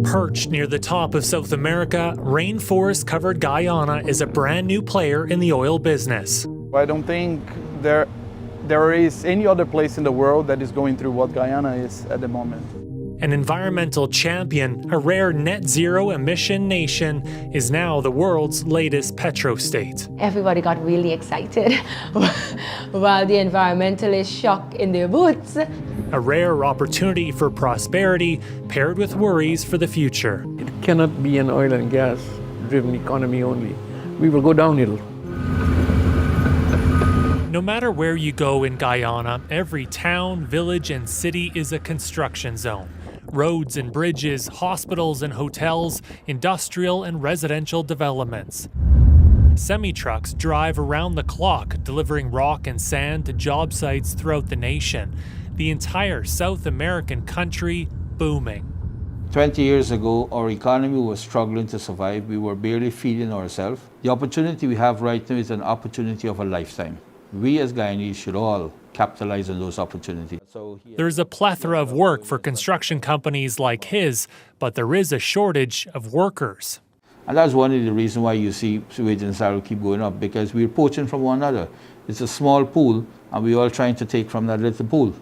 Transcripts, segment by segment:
Perched near the top of South America, rainforest-covered Guyana is a brand new player in the oil business. I don't think there is any other place in the world that is going through what Guyana is at the moment. An environmental champion, a rare net-zero emission nation, is now the world's latest petrostate. Everybody got really excited while the environmentalists shock in their boots. A rare opportunity for prosperity paired with worries for the future. It cannot be an oil and gas driven economy only. We will go downhill. No matter where you go in Guyana, every town, village, and city is a construction zone. Roads and bridges, hospitals and hotels, industrial and residential developments. Semi-trucks drive around the clock, delivering rock and sand to job sites throughout the nation. The entire South American country booming. 20 years ago, our economy was struggling to survive. We were barely feeding ourselves. The opportunity we have right now is an opportunity of a lifetime. We as Guyanese should all capitalize on those opportunities. There's a plethora of work for construction companies like his, but there is a shortage of workers. And that's one of the reasons why you see wage and salary keep going up, because we're poaching from one another. It's a small pool, and we're all trying to take from that little pool.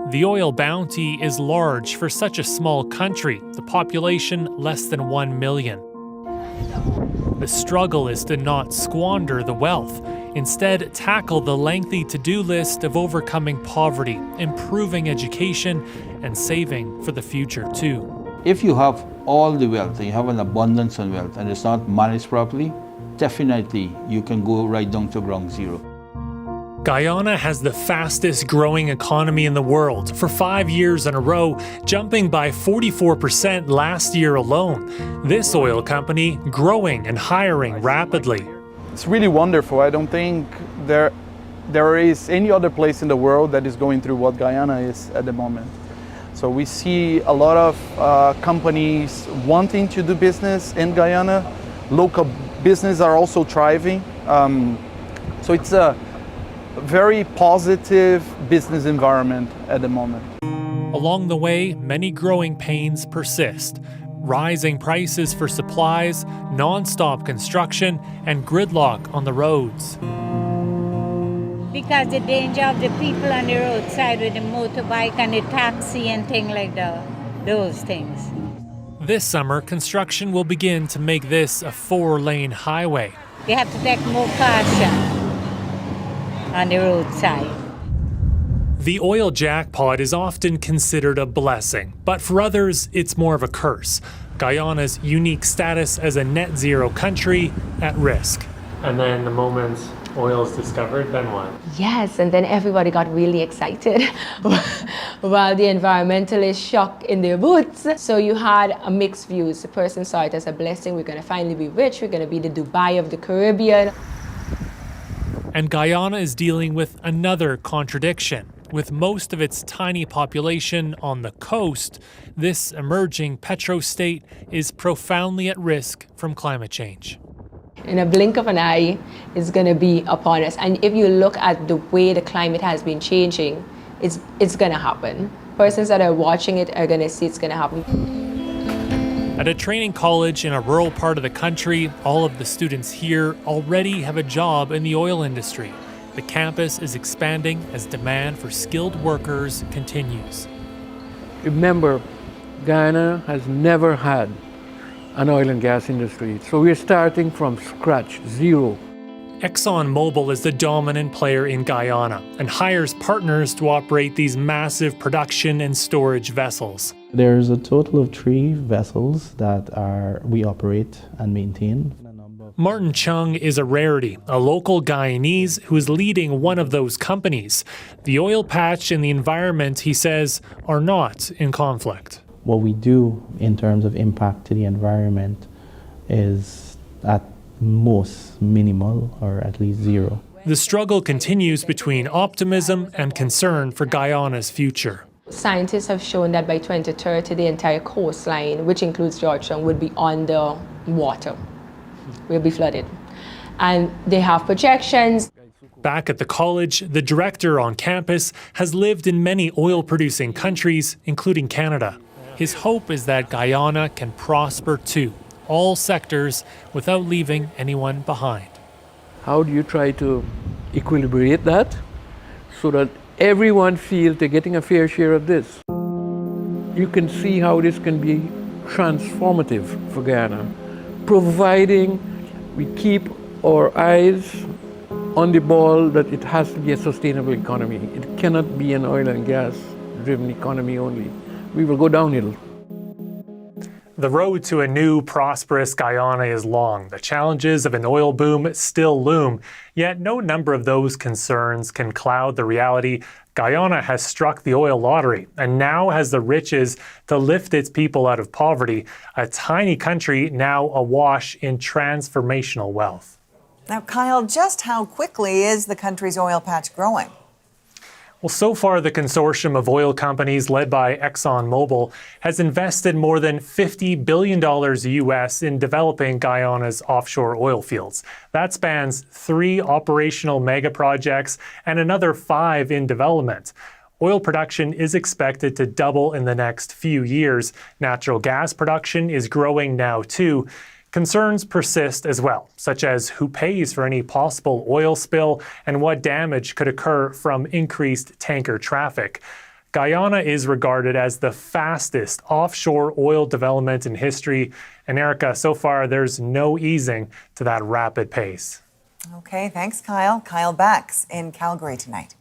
The oil bounty is large for such a small country, the population less than 1 million. The struggle is to not squander the wealth. Instead, tackle the lengthy to-do list of overcoming poverty, improving education, and saving for the future too. If you have all the wealth, and you have an abundance of wealth, and it's not managed properly, definitely you can go right down to ground zero. Guyana has the fastest growing economy in the world for 5 years in a row, jumping by 44% last year alone. This oil company growing and hiring rapidly. It's really wonderful. I don't think there is any other place in the world that is going through what Guyana is at the moment. So we see a lot of companies wanting to do business in Guyana. Local businesses are also thriving. So it's a very positive business environment at the moment. Along the way, many growing pains persist. Rising prices for supplies, non-stop construction, and gridlock on the roads. Because the danger of the people on the roadside with the motorbike and the taxi and things like those things. This summer, construction will begin to make this a 4-lane highway. They have to take more caution on the roadside. The oil jackpot is often considered a blessing, but for others, it's more of a curse. Guyana's unique status as a net zero country at risk. And then the moment oil is discovered, then what? Yes, and then everybody got really excited while the environmentalists shock in their boots. So you had a mixed views. The person saw it as a blessing. We're going to finally be rich. We're going to be the Dubai of the Caribbean. And Guyana is dealing with another contradiction. With most of its tiny population on the coast, this emerging petrostate is profoundly at risk from climate change. In a blink of an eye, it's going to be upon us. And if you look at the way the climate has been changing, it's going to happen. Persons that are watching it are going to see it's going to happen. At a training college in a rural part of the country, all of the students here already have a job in the oil industry. The campus is expanding as demand for skilled workers continues. Remember, Guyana has never had an oil and gas industry, so we're starting from scratch, zero. ExxonMobil is the dominant player in Guyana and hires partners to operate these massive production and storage vessels. There's a total of 3 vessels that we operate and maintain. Martin Chung is a rarity, a local Guyanese who is leading one of those companies. The oil patch and the environment, he says, are not in conflict. What we do in terms of impact to the environment is at most minimal, or at least zero. The struggle continues between optimism and concern for Guyana's future. Scientists have shown that by 2030, the entire coastline, which includes Georgetown, would be under water. Will be flooded. And they have projections. Back at the college, the director on campus has lived in many oil-producing countries, including Canada. His hope is that Guyana can prosper too, all sectors, without leaving anyone behind. How do you try to equilibrate that so that everyone feels they're getting a fair share of this? You can see how this can be transformative for Guyana, providing we keep our eyes on the ball that it has to be a sustainable economy. It cannot be an oil and gas driven economy only. We will go downhill. The road to a new, prosperous Guyana is long. The challenges of an oil boom still loom. Yet no number of those concerns can cloud the reality Guyana has struck the oil lottery and now has the riches to lift its people out of poverty, a tiny country now awash in transformational wealth. Now, Kyle, just how quickly is the country's oil patch growing? Well, so far, the consortium of oil companies led by ExxonMobil has invested more than $50 billion US in developing Guyana's offshore oil fields. That spans 3 operational mega projects and another 5 in development. Oil production is expected to double in the next few years. Natural gas production is growing now too. Concerns persist as well, such as who pays for any possible oil spill and what damage could occur from increased tanker traffic. Guyana is regarded as the fastest offshore oil development in history. And Erica, so far there's no easing to that rapid pace. Okay, thanks, Kyle. Kyle Bax in Calgary tonight.